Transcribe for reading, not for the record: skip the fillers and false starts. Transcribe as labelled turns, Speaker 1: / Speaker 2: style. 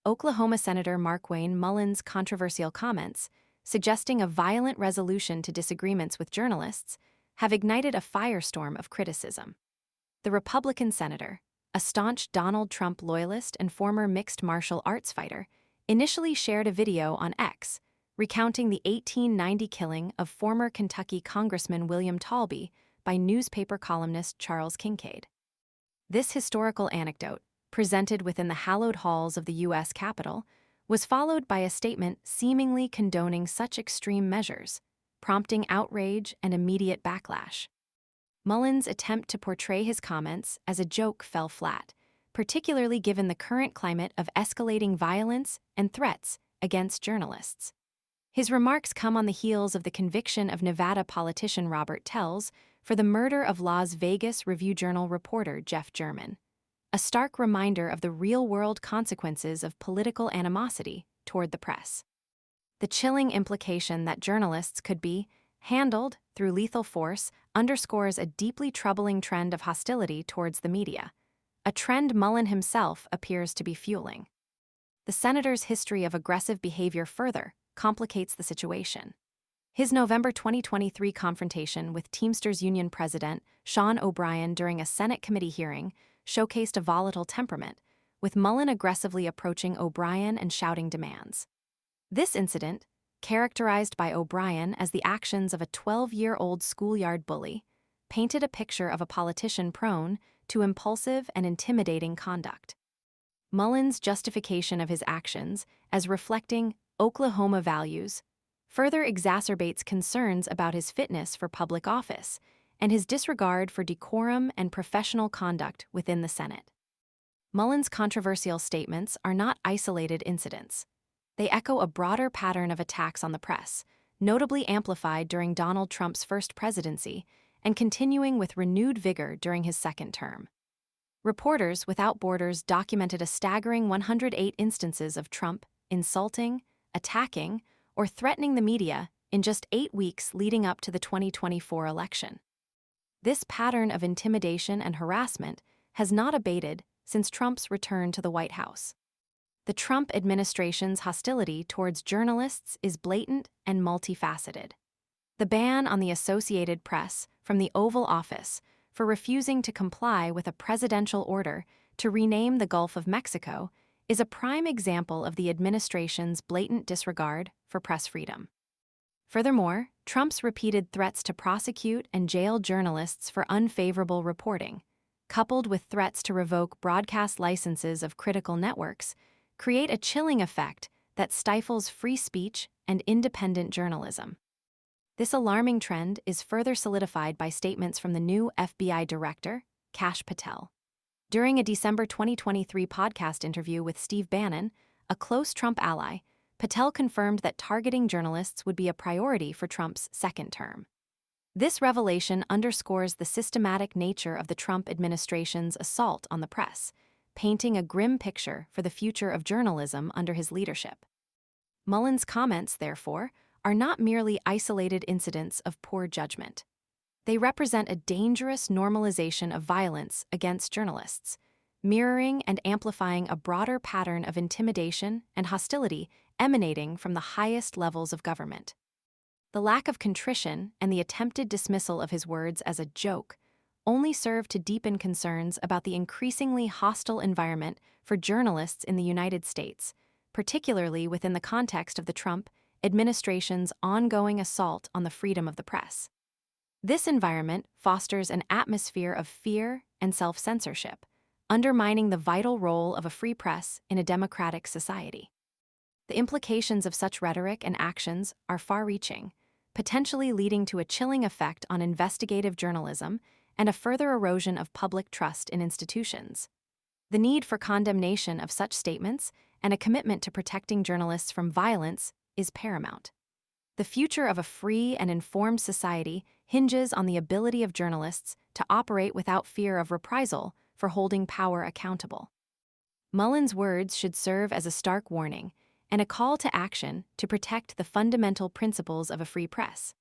Speaker 1: Oklahoma Senator Markwayne Mullin's controversial comments, suggesting a violent resolution to disagreements with journalists, have ignited a firestorm of criticism. The Republican senator, a staunch Donald Trump loyalist and former mixed martial arts fighter, initially shared a video on X recounting the 1890 killing of former Kentucky Congressman William Talby by newspaper columnist Charles Kincaid. This historical anecdote, presented within the hallowed halls of the U.S. Capitol, was followed by a statement seemingly condoning such extreme measures, prompting outrage and immediate backlash. Mullin's attempt to portray his comments as a joke fell flat, particularly given the current climate of escalating violence and threats against journalists. His remarks come on the heels of the conviction of Nevada politician Robert Telles for the murder of Las Vegas Review-Journal reporter Jeff German, a stark reminder of the real-world consequences of political animosity toward the press. The chilling implication that journalists could be handled through lethal force underscores a deeply troubling trend of hostility towards the media, a trend Mullin himself appears to be fueling. The senator's history of aggressive behavior further complicates the situation. His November 2023 confrontation with Teamsters Union President Sean O'Brien during a Senate committee hearing showcased a volatile temperament, with Mullin aggressively approaching O'Brien and shouting demands. This incident, characterized by O'Brien as the actions of a 12-year-old schoolyard bully, painted a picture of a politician prone to impulsive and intimidating conduct. Mullin's justification of his actions as reflecting Oklahoma values further exacerbates concerns about his fitness for public office and his disregard for decorum and professional conduct within the Senate. Mullin's controversial statements are not isolated incidents. They echo a broader pattern of attacks on the press, notably amplified during Donald Trump's first presidency and continuing with renewed vigor during his second term. Reporters Without Borders documented a staggering 108 instances of Trump insulting, attacking, or threatening the media in just 8 weeks leading up to the 2024 election. This pattern of intimidation and harassment has not abated since Trump's return to the White House. The Trump administration's hostility towards journalists is blatant and multifaceted. The ban on the Associated Press from the Oval Office for refusing to comply with a presidential order to rename the Gulf of Mexico is a prime example of the administration's blatant disregard for press freedom. Furthermore, Trump's repeated threats to prosecute and jail journalists for unfavorable reporting, coupled with threats to revoke broadcast licenses of critical networks, create a chilling effect that stifles free speech and independent journalism. This alarming trend is further solidified by statements from the new FBI Director, Kash Patel. During a December 2023 podcast interview with Steve Bannon, a close Trump ally, Patel confirmed that targeting journalists would be a priority for Trump's second term. This revelation underscores the systematic nature of the Trump administration's assault on the press, painting a grim picture for the future of journalism under his leadership. Mullin's comments, therefore, are not merely isolated incidents of poor judgment. They represent a dangerous normalization of violence against journalists, mirroring and amplifying a broader pattern of intimidation and hostility emanating from the highest levels of government. The lack of contrition and the attempted dismissal of his words as a joke only serve to deepen concerns about the increasingly hostile environment for journalists in the United States, particularly within the context of the Trump administration's ongoing assault on the freedom of the press. This environment fosters an atmosphere of fear and self-censorship, undermining the vital role of a free press in a democratic society. The implications of such rhetoric and actions are far-reaching, potentially leading to a chilling effect on investigative journalism and a further erosion of public trust in institutions. The need for condemnation of such statements and a commitment to protecting journalists from violence is paramount. The future of a free and informed society hinges on the ability of journalists to operate without fear of reprisal for holding power accountable. Mullin's words should serve as a stark warning and a call to action to protect the fundamental principles of a free press.